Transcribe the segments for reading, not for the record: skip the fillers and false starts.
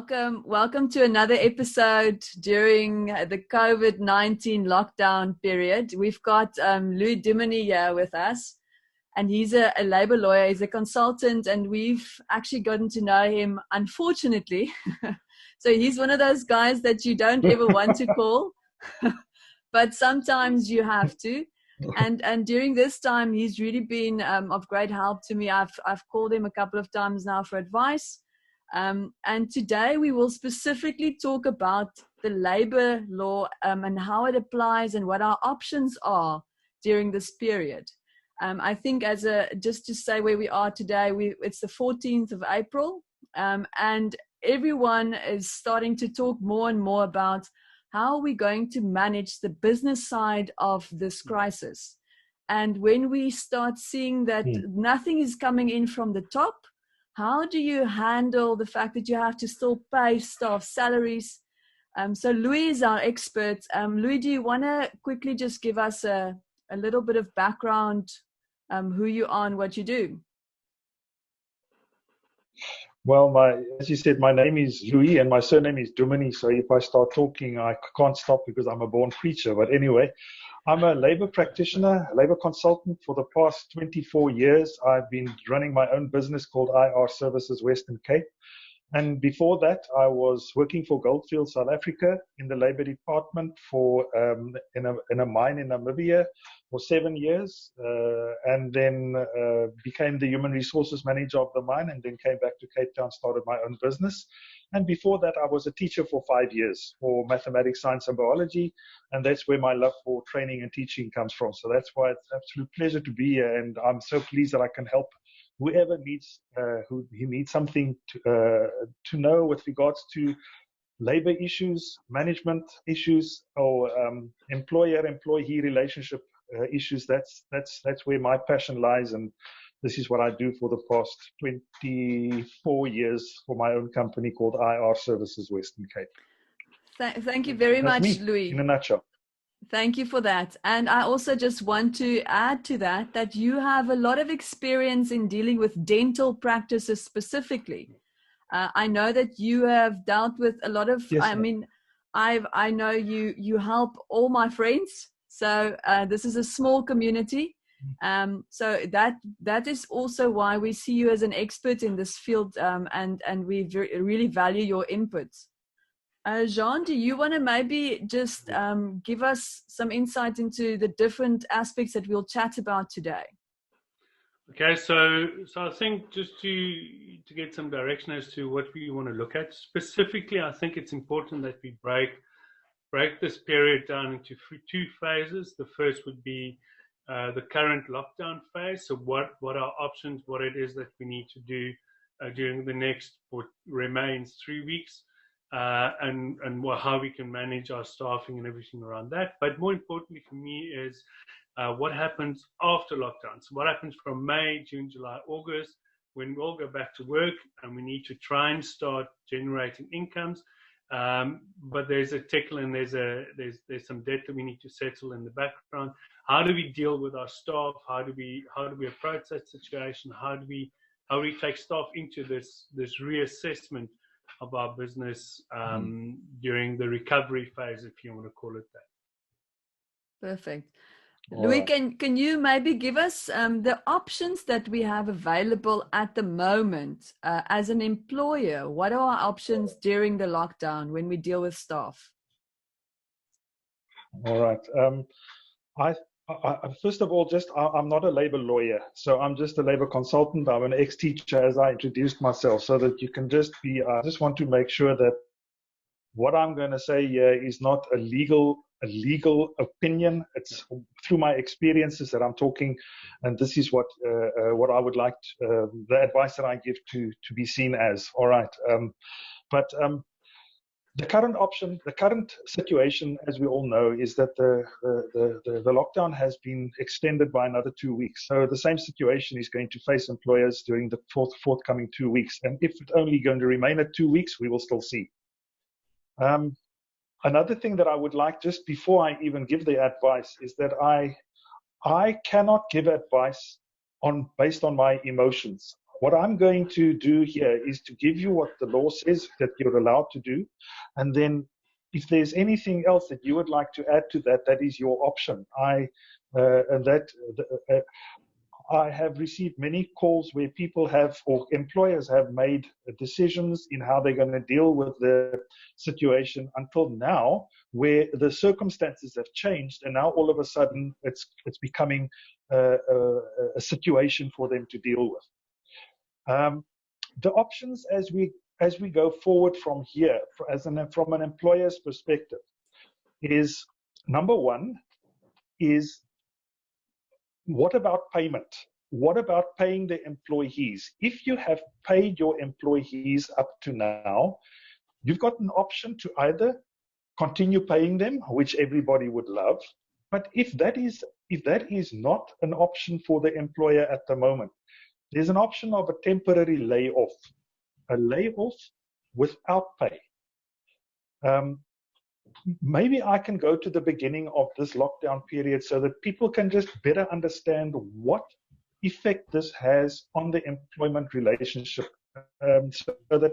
Welcome to another episode during the COVID-19 lockdown period. We've got Louis Duminy here with us, and he's a labor lawyer, he's a consultant, and we've actually gotten to know him, unfortunately. So he's one of those guys that you don't ever want to call, but sometimes you have to. And during this time, he's really been of great help to me. I've called him a couple of times now for advice. And today we will specifically talk about the labor law and how it applies and what our options are during this period. I think just to say where we are today, it's the 14th of April, and everyone is starting to talk more and more about how are we going to manage the business side of this crisis. And when we start seeing that nothing is coming in from the top, how do you handle the fact that you have to still pay staff salaries? So Louis is our expert. Louis, do you want to quickly just give us a little bit of background, who you are and what you do? Well, as you said, my name is Louis and my surname is Duminy. So if I start talking, I can't stop because I'm a born preacher. But anyway, I'm a labor practitioner, a labor consultant for the past 24 years. I've been running my own business called IR Services Western Cape. And before that, I was working for Goldfields South Africa in the labor department in a mine in Namibia for 7 years, and then became the human resources manager of the mine, and then came back to Cape Town, started my own business. And before that, I was a teacher for 5 years for mathematics, science, and biology, and that's where my love for training and teaching comes from. So that's why it's an absolute pleasure to be here, and I'm so pleased that I can help whoever needs something to know with regards to labor issues, management issues, or employer-employee relationship issues. That's where my passion lies, and this is what I do for the past 24 years for my own company called IR Services Western Cape. Thank you very much, me, Louis. In a nutshell. Thank you for that. And I also just want to add to that you have a lot of experience in dealing with dental practices specifically. I know that you have dealt with a lot of, yes, I know you help all my friends. So this is a small community. So that is also why we see you as an expert in this field, and we really value your inputs. Jean, do you want to maybe just give us some insight into the different aspects that we'll chat about today? Okay, so I think just to get some direction as to what we want to look at specifically, I think it's important that we break this period down into two phases. The first would be the current lockdown phase. So what are options, what it is that we need to do during the next what remains 3 weeks. And how we can manage our staffing and everything around that. But more importantly for me is what happens after lockdown. So what happens from May, June, July, August, when we all go back to work and we need to try and start generating incomes. But there's a tickle and there's some debt that we need to settle in the background. How do we deal with our staff? How do we approach that situation? How do we take staff into this reassessment of our business during the recovery phase, if you want to call it that. Perfect. Louis, can you maybe give us the options that we have available at the moment as an employer? What are our options during the lockdown when we deal with staff? All right. First of all, I'm not a labor lawyer, so I'm just a labor consultant. I'm an ex-teacher, as I introduced myself, so that you can just be. I just want to make sure that what I'm going to say here is not a legal opinion. It's through my experiences that I'm talking, and this is what I would like the advice that I give to be seen as. All right, The current situation, as we all know, is that the lockdown has been extended by another 2 weeks. So the same situation is going to face employers during the forthcoming 2 weeks. And if it's only going to remain at 2 weeks, we will still see. Another thing that I would like, just before I even give the advice, is that I cannot give advice based on my emotions. what I'm going to do here is to give you what the law says that you're allowed to do. And then if there's anything else that you would like to add to that, that is your option. I have received many calls where people have, or employers have made decisions in how they're going to deal with the situation until now, where the circumstances have changed, and now all of a sudden it's becoming a situation for them to deal with. The options as we go forward from here, from an employer's perspective, is number one is, what about payment? What about paying the employees? If you have paid your employees up to now, you've got an option to either continue paying them, which everybody would love. But if that is not an option for the employer at the moment, there's an option of a temporary layoff, a layoff without pay. Maybe I can go to the beginning of this lockdown period so that people can just better understand what effect this has on the employment relationship. So that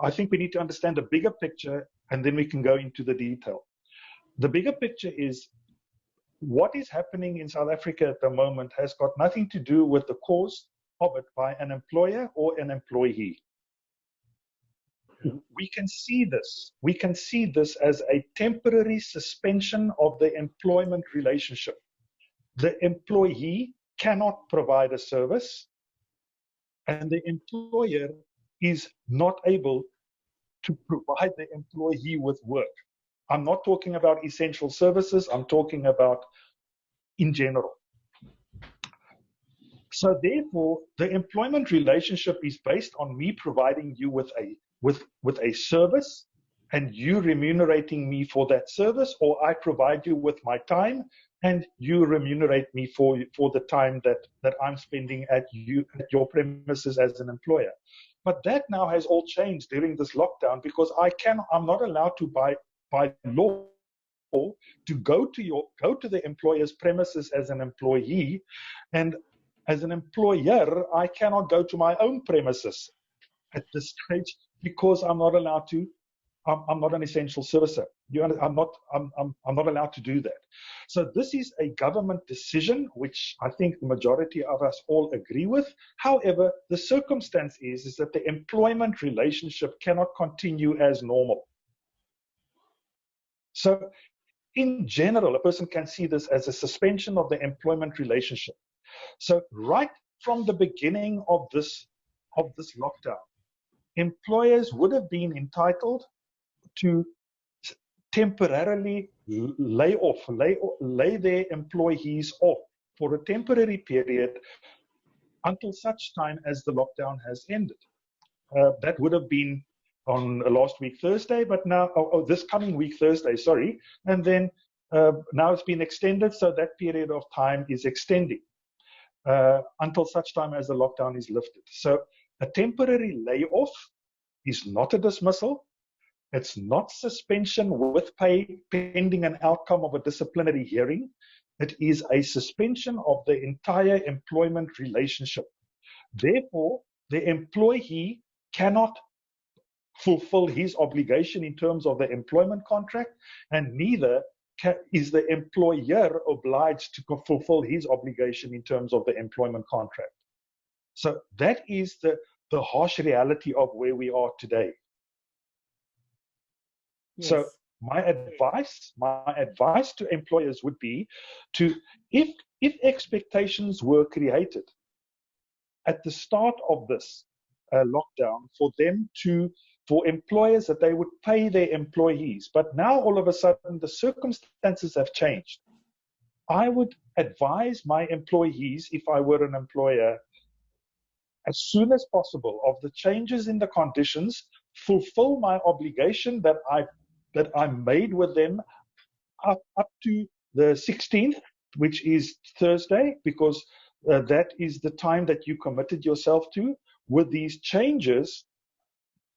I think we need to understand the bigger picture, and then we can go into the detail. The bigger picture is what is happening in South Africa at the moment has got nothing to do with the cause of it by an employer or an employee. We can see this. We can see this as a temporary suspension of the employment relationship. The employee cannot provide a service, and the employer is not able to provide the employee with work. I'm not talking about essential services. I'm talking about in general. So therefore, the employment relationship is based on me providing you with a service and you remunerating me for that service, or I provide you with my time and you remunerate me for the time that I'm spending at your premises as an employer. But that now has all changed during this lockdown, because I'm not allowed to by law to go to the employer's premises as an employee, and as an employer I cannot go to my own premises at this stage because I'm not allowed to. I'm not an essential servicer. I'm not allowed to do that. So this is a government decision, which I think the majority of us all agree with. However, the circumstance is that the employment relationship cannot continue as normal. So in general, a person can see this as a suspension of the employment relationship. So right from the beginning of this lockdown, employers would have been entitled to temporarily lay their employees off for a temporary period until such time as the lockdown has ended. That would have been on last week Thursday, but now this coming week Thursday, sorry, and then now it's been extended, so that period of time is extending until such time as the lockdown is lifted. So a temporary layoff is not a dismissal. It's not suspension with pay pending an outcome of a disciplinary hearing. It is a suspension of the entire employment relationship. Therefore, the employee cannot fulfill his obligation in terms of the employment contract, and neither is the employer obliged to fulfill his obligation in terms of the employment contract. So that is the harsh reality of where we are today. Yes. So my advice to employers would be to, if expectations were created at the start of this lockdown for employers that they would pay their employees, but now all of a sudden the circumstances have changed, I would advise my employees, if I were an employer, as soon as possible of the changes in the conditions, fulfill my obligation that I made with them up to the 16th, which is Thursday, because that is the time that you committed yourself to. With these changes,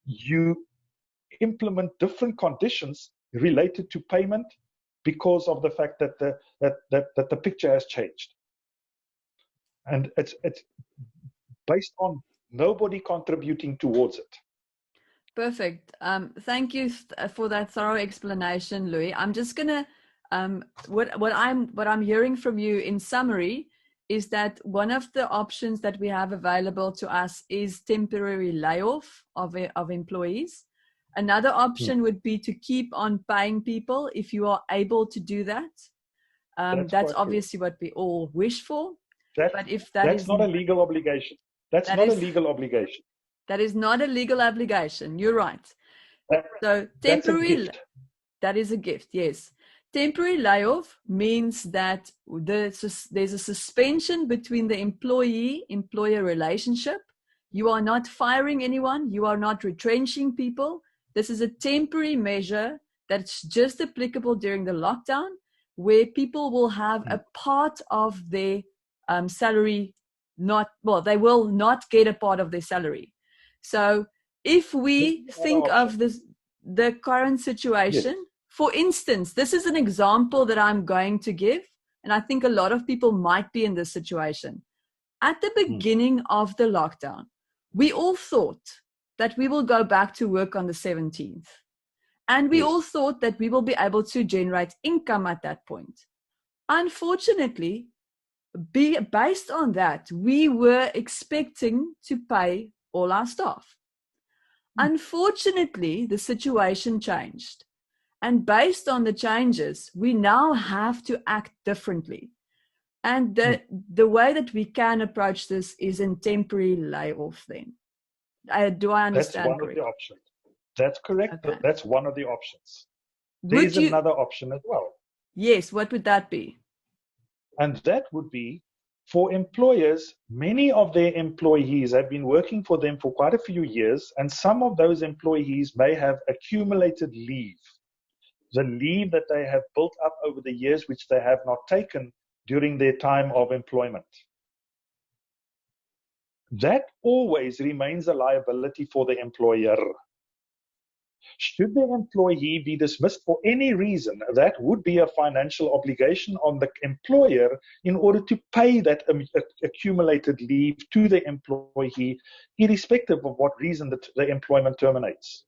you implement different conditions related to payment because of the fact that the picture has changed. And based on nobody contributing towards it. Perfect. Thank you for that thorough explanation, Louis. I'm just gonna what I'm hearing from you in summary is that one of the options that we have available to us is temporary layoff of employees. Another option would be to keep on paying people if you are able to do that. That's obviously what we all wish for. But if that's not a legal obligation. That's not a legal obligation. That is not a legal obligation. You're right. So temporary, that's a gift. That is a gift, yes. Temporary layoff means that there's a suspension between the employee-employer relationship. You are not firing anyone. You are not retrenching people. This is a temporary measure that's just applicable during the lockdown, where people will have a part of their salary they will not get a part of their salary. So if we think of the current situation, yes. For instance, this is an example that I'm going to give, and I think a lot of people might be in this situation. At the beginning of the lockdown, we all thought that we will go back to work on the 17th. And we all thought that we will be able to generate income at that point. Unfortunately, based on that, we were expecting to pay all our staff. Unfortunately, the situation changed. And based on the changes, we now have to act differently. And the way that we can approach this is in temporary layoff then. Do I understand correctly? That's one of the options. That's correct. Okay. That's one of the options. There's another option as well. Yes, what would that be? And that would be for employers, many of their employees have been working for them for quite a few years, and some of those employees may have accumulated leave. The leave that they have built up over the years, which they have not taken during their time of employment. That always remains a liability for the employer. Should the employee be dismissed for any reason, that would be a financial obligation on the employer in order to pay that accumulated leave to the employee, irrespective of what reason the employment terminates.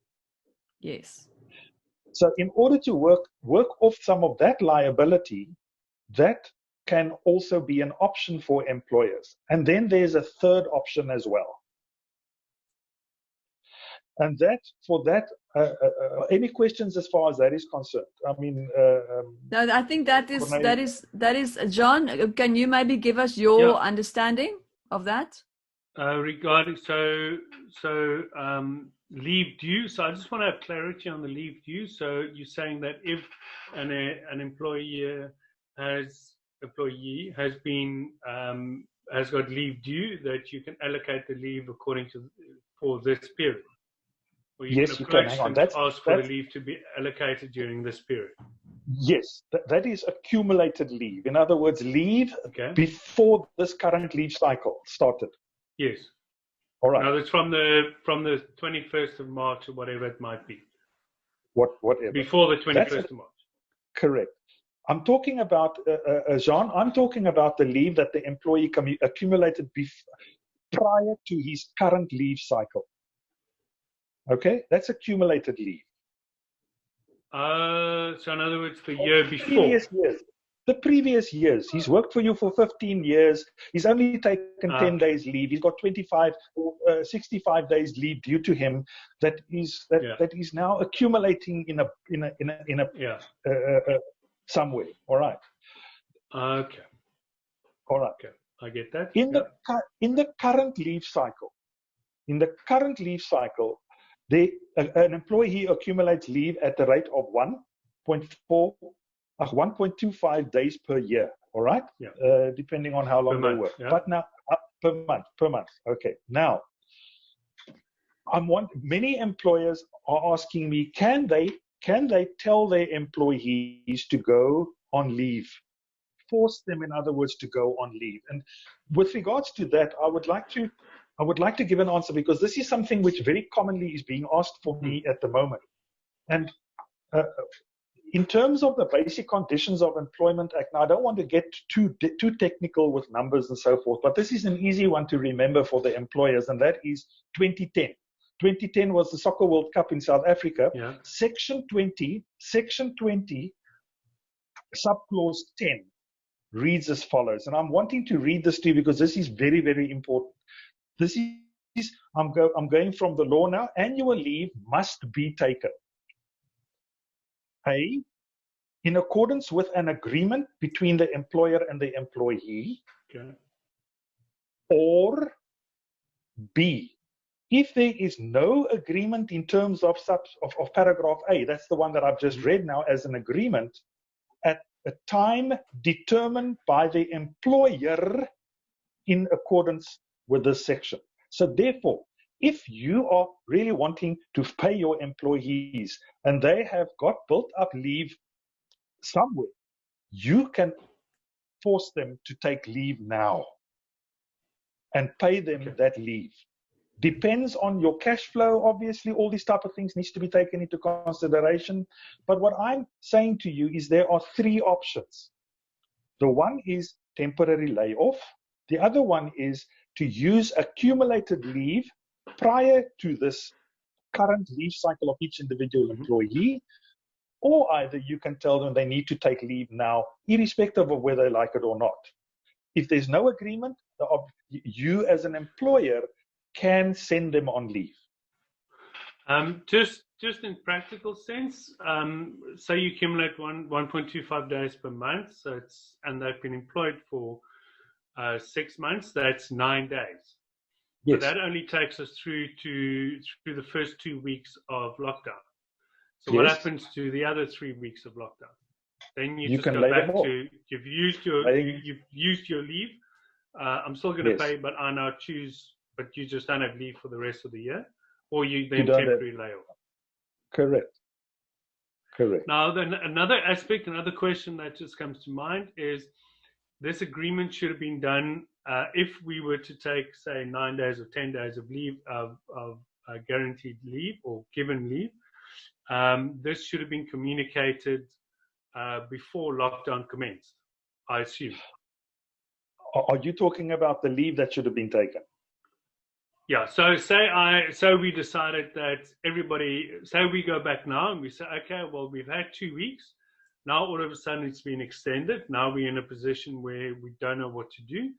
Yes. So in order to work off some of that liability, that can also be an option for employers. And then there's a third option as well. And any questions as far as that is concerned? I mean, no, I think that is John. Can you maybe give us your understanding of that? Regarding leave due. So I just want to have clarity on the leave due. So you're saying that if an employee has got leave due, that you can allocate the leave according to for this period. Or you yes, can you can. Hang on. Ask for the leave to be allocated during this period. Yes, that is accumulated leave. In other words, leave before this current leave cycle started. Yes. All right. Now it's from the 21st of March or whatever it might be. Whatever. Before the 21st of March. Correct. I'm talking about, Jean, I'm talking about the leave that the employee accumulated prior to his current leave cycle. Okay? That's accumulated leave. So in other words, the year before. The previous years. He's worked for you for 15 years. He's only taken 10 days leave. He's got 25 or 65 days leave due to him that is now accumulating in a somewhere. All right. Okay. All right. Okay. I get that. In the current leave cycle, an employee accumulates leave at the rate of 1.25 days per year, all right? Yeah. Depending on how long they work. Yeah. But now, per month. Okay. Now, many employers are asking me, can they tell their employees to go on leave? Force them, in other words, to go on leave. And with regards to that, I would like to give an answer, because this is something which very commonly is being asked for me at the moment. And In terms of the Basic Conditions of Employment Act, now I don't want to get too technical with numbers and so forth, but this is an easy one to remember for the employers, and that is 2010. 2010 was the Soccer World Cup in South Africa. Yeah. Section 20, subclause 10 reads as follows, and I'm wanting to read this to you because this is very, very important. This is, I'm going from the law now. Annual leave must be taken. A, in accordance with an agreement between the employer and the employee. Okay. Or B, if there is no agreement in terms of paragraph A, that's the one that I've just read now as an agreement, at a time determined by the employer in accordance with this section. So therefore, if you are really wanting to pay your employees and they have got built up leave somewhere, you can force them to take leave now and pay them that leave. Depends on your cash flow, obviously. All these type of things needs to be taken into consideration. But what I'm saying to you is there are three options. The one is temporary layoff. The other one is to use accumulated leave prior to this current leave cycle of each individual employee, or either you can tell them they need to take leave now, irrespective of whether they like it or not. If there's no agreement, you as an employer can send them on leave. Just in practical sense, say you accumulate 1.25 days per month, and they've been employed for 6 months. That's 9 days. Yes. So that only takes us through the first 2 weeks of lockdown. So what happens to the other 3 weeks of lockdown? Then you just go back to you've used your leave. I'm still going to pay, but I now choose. But you just don't have leave for the rest of the year, or you then temporary layoff. Correct. Now, then another question that just comes to mind is this agreement should have been done if we were to take, say, 9 days or 10 days of leave of guaranteed leave or given leave. This should have been communicated before lockdown commenced, I assume. Are you talking about the leave that should have been taken? Yeah. So we decided that say we go back now and we say, okay, well, we've had 2 weeks. Now all of a sudden it's been extended. Now we're in a position where we don't know what to do.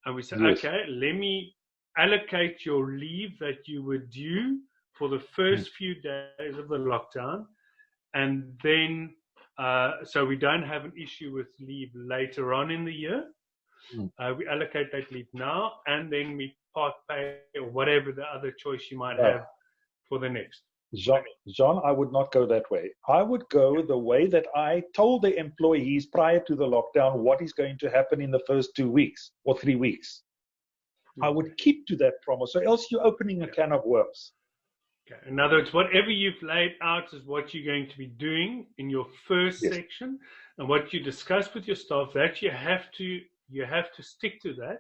And we say, okay, let me allocate your leave that you were due for the first few days of the lockdown. And then, so we don't have an issue with leave later on in the year. We allocate that leave now, and then we part pay or whatever the other choice you might have for the next. John, I would not go that way. I would go the way that I told the employees prior to the lockdown what is going to happen in the first 2 weeks or 3 weeks. I would keep to that promise, or else you're opening a can of worms. Okay. In other words, whatever you've laid out is what you're going to be doing in your first section, and what you discuss with your staff, that you have to stick to that.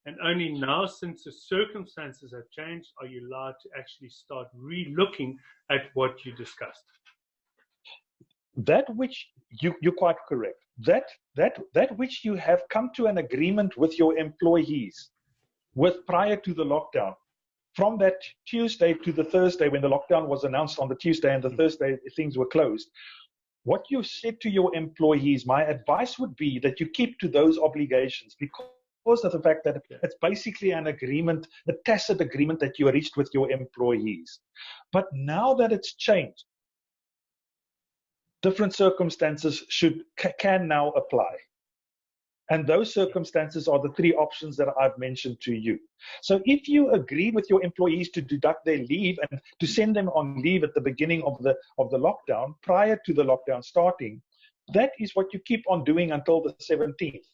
And only now, since the circumstances have changed, are you allowed to actually start re-looking at what you discussed. That which you're quite correct. That which you have come to an agreement with your employees with prior to the lockdown, from that Tuesday to the Thursday when the lockdown was announced on the Tuesday and the Thursday things were closed, what you said to your employees, my advice would be that you keep to those obligations because of the fact that it's basically an agreement, a tacit agreement that you reached with your employees. But now that it's changed, different circumstances can now apply. And those circumstances are the three options that I've mentioned to you. So if you agree with your employees to deduct their leave and to send them on leave at the beginning of the lockdown, prior to the lockdown starting, that is what you keep on doing until the 17th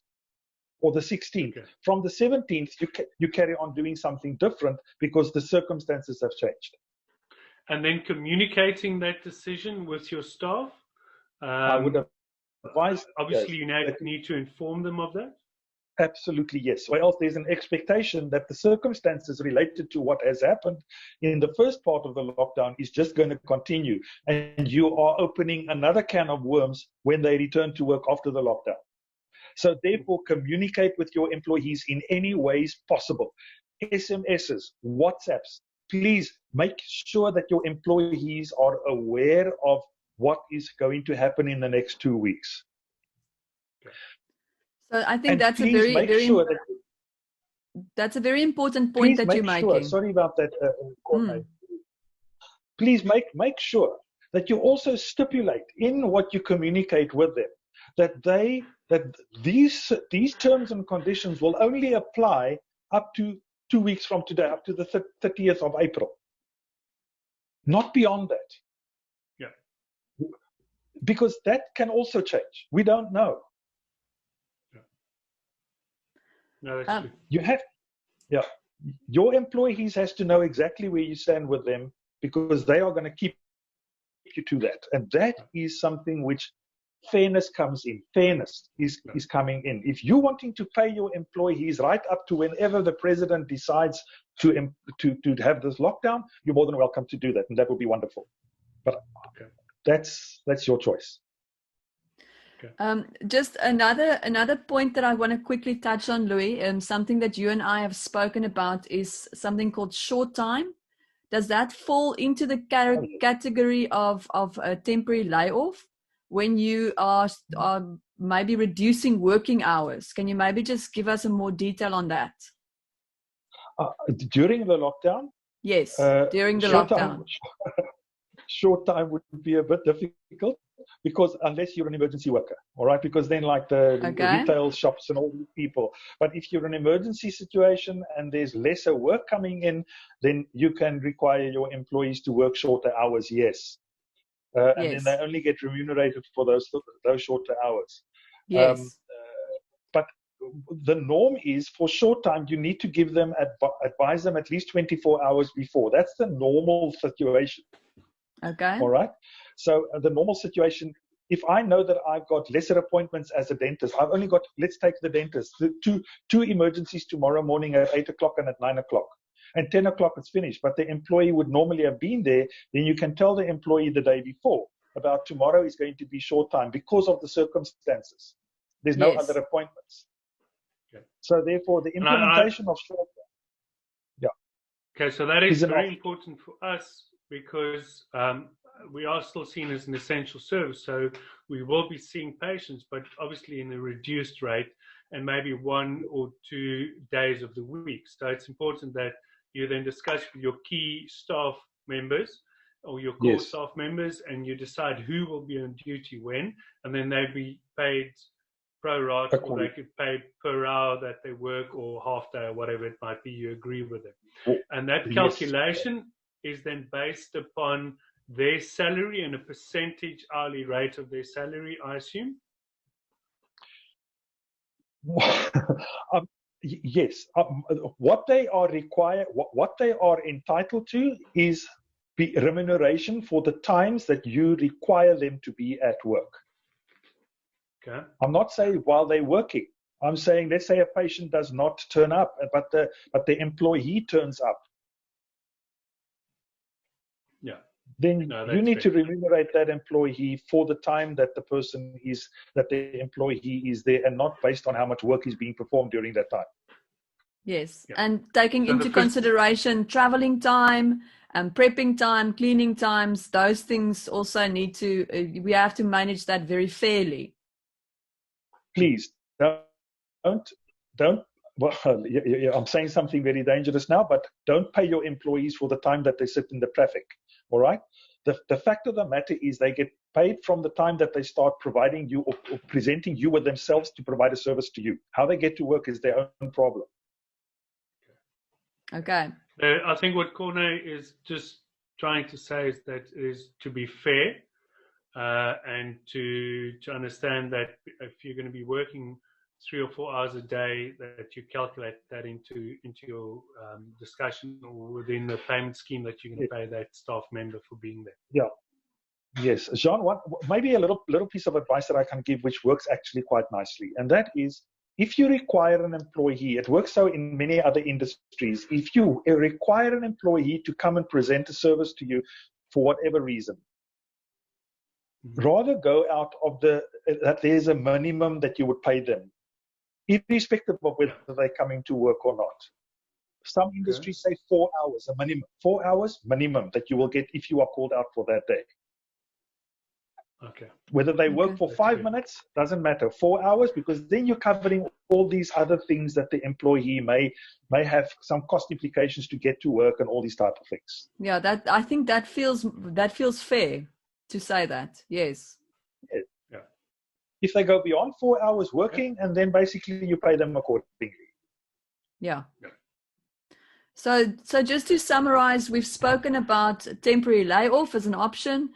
or the 16th. Okay. From the 17th, you carry on doing something different because the circumstances have changed. And then communicating that decision with your staff? I would advise. Obviously, you need to inform them of that. Absolutely, yes. Or else there's an expectation that the circumstances related to what has happened in the first part of the lockdown is just going to continue. And you are opening another can of worms when they return to work after the lockdown. So therefore, communicate with your employees in any ways possible. SMSs, WhatsApps. Please make sure that your employees are aware of what is going to happen in the next 2 weeks. So I think And that's a please very, make very, sure that that's a very important point please that you're make sure, making. sorry about that, Corne. Please make sure that you also stipulate in what you communicate with them that these terms and conditions will only apply up to 2 weeks from today, up to the 30th of April. Not beyond that. Yeah. Because that can also change. We don't know. Yeah. No, that's true. You have, yeah. Your employees has to know exactly where you stand with them, because they are going to keep you to that. And that is something which fairness comes in. Fairness is coming in. If you're wanting to pay your employees right up to whenever the president decides to have this lockdown, you're more than welcome to do that, and that would be wonderful. But that's your choice. Okay. Just another point that I want to quickly touch on, Louis, something that you and I have spoken about is something called short time. Does that fall into the category of a temporary layoff when you are maybe reducing working hours? Can you maybe just give us some more detail on that? During the lockdown? Yes, during the lockdown. Short time would be a bit difficult, because unless you're an emergency worker, all right, because then like the retail shops and all these people. But if you're in an emergency situation and there's lesser work coming in, then you can require your employees to work shorter hours, yes. And then they only get remunerated for those shorter hours. Yes. But the norm is for short time, you need to give them, advise them at least 24 hours before. That's the normal situation. Okay. All right. So the normal situation, if I know that I've got lesser appointments as a dentist, I've only got, let's take the dentist, two emergencies tomorrow morning at 8 o'clock and at 9 o'clock. And 10 o'clock it's finished, but the employee would normally have been there. Then you can tell the employee the day before about tomorrow is going to be short time because of the circumstances. There's no other appointments. Okay. So therefore, the implementation of short time. Yeah. Okay, so that is very important for us, because we are still seen as an essential service. So we will be seeing patients, but obviously in a reduced rate and maybe 1 or 2 days of the week. So it's important that you then discuss with your key staff members or your core staff members, and you decide who will be on duty when, and then they'll be paid pro rata, or they get paid per hour that they work, or half day, or whatever it might be. You agree with it. And that calculation is then based upon their salary and a percentage hourly rate of their salary, I assume? Yes. What they are required, what they are entitled to is remuneration for the times that you require them to be at work. Okay. I'm not saying while they're working. I'm saying, let's say a patient does not turn up, but the employee turns up. Yeah. Then you need to remunerate that employee for the time that the employee is there, and not based on how much work is being performed during that time. Yes, and taking into consideration traveling time and prepping time, cleaning times, those things also need to, we have to manage that very fairly. Please don't. Well, I'm saying something very dangerous now, but don't pay your employees for the time that they sit in the traffic. All right. The fact of the matter is they get paid from the time that they start providing you or presenting you with themselves to provide a service to you. How they get to work is their own problem. Okay. I think what Corne is just trying to say is that it is to be fair, and to understand that if you're going to be working 3 or 4 hours a day, that you calculate that into your discussion or within the payment scheme that you're going to pay that staff member for being there. Yeah. Yes. Jean, maybe a little piece of advice that I can give, which works actually quite nicely. And that is, if you require an employee, it works so in many other industries, if you require an employee to come and present a service to you for whatever reason, rather go out of that there's a minimum that you would pay them, irrespective of whether they're coming to work or not. Some industries say 4 hours, a minimum. 4 hours minimum that you will get if you are called out for that day. Okay. Whether they work for 5 minutes, doesn't matter. 4 hours, because then you're covering all these other things that the employee may have some cost implications to get to work and all these type of things. Yeah, I think that feels fair to say that. Yes. Yeah. If they go beyond 4 hours working, and then basically you pay them accordingly. Yeah. So just to summarize, we've spoken about temporary layoff as an option,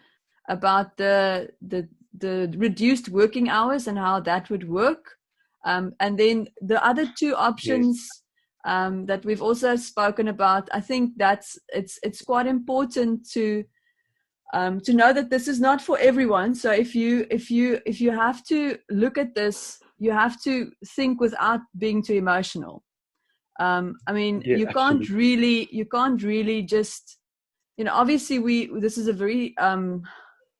about the reduced working hours and how that would work, and then the other two options that we've also spoken about. I think it's quite important to know that this is not for everyone. So if you have to look at this, you have to think without being too emotional. I mean, you can't really just, obviously this is a very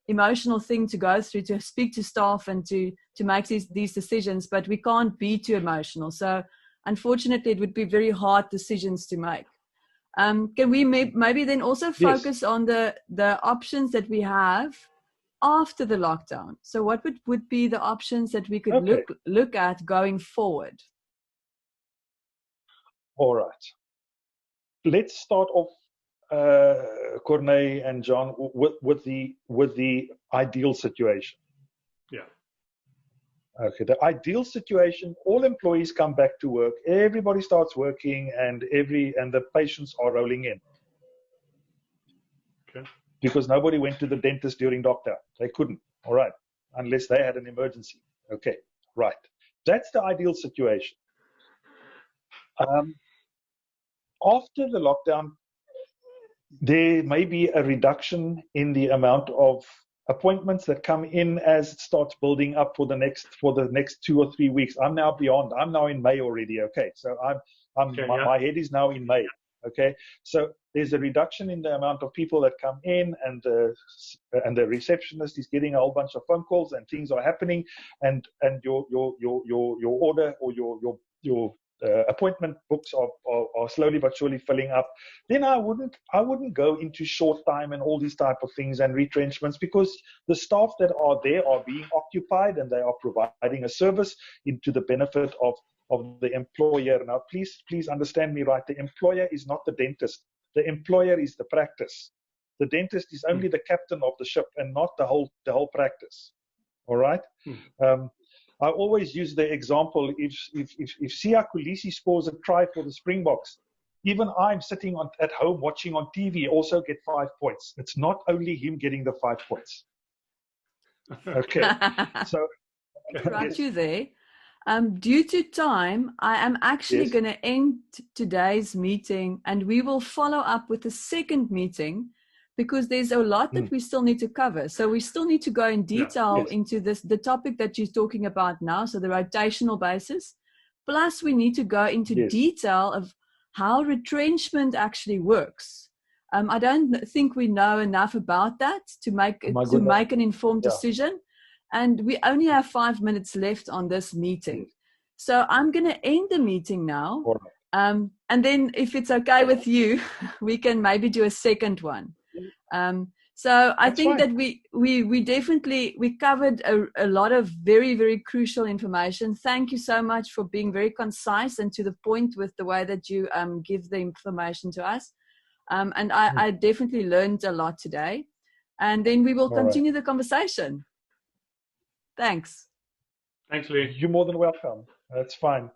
emotional thing to go through, to speak to staff and to make these decisions, but we can't be too emotional. So unfortunately, it would be very hard decisions to make. Can we maybe then also focus on the options that we have after the lockdown? So what would be the options that we could look at going forward? All right. Let's start off, Corne and John, with the ideal situation. Yeah. Okay. The ideal situation: all employees come back to work, everybody starts working, and the patients are rolling in. Okay. Because nobody went to the dentist during lockdown. They couldn't. All right. Unless they had an emergency. Okay. Right. That's the ideal situation. After the lockdown, there may be a reduction in the amount of appointments that come in as it starts building up for the next 2 or 3 weeks. I'm now beyond. I'm now in May already. Okay, so my head is now in May. Okay, so there's a reduction in the amount of people that come in, and the receptionist is getting a whole bunch of phone calls, and things are happening, and your order or your appointment books are slowly but surely filling up. Then I wouldn't go into short time and all these type of things and retrenchments, because the staff that are there are being occupied and they are providing a service into the benefit of the employer. Now, please understand me right. The employer is not the dentist. The employer is the practice. The dentist is only the captain of the ship and not the whole practice. All right. I always use the example: if Siya Kolisi scores a try for the Springboks, even I'm sitting at home watching on TV also get 5 points. It's not only him getting the 5 points. Okay, so right, you there. Due to time, I am actually going to end today's meeting, and we will follow up with a second meeting, because there's a lot that we still need to cover. So we still need to go in detail into the topic that you're talking about now, so the rotational basis. Plus, we need to go into detail of how retrenchment actually works. I don't think we know enough about that to make an informed decision. And we only have 5 minutes left on this meeting. So I'm going to end the meeting now. And then if it's okay with you, we can maybe do a second one. So I think that we definitely covered a lot of very, very crucial information. Thank you so much for being very concise and to the point with the way that you give the information to us. And I definitely learned a lot today. And then we will continue the conversation. Thanks. Thanks, Lee. You're more than welcome. That's fine.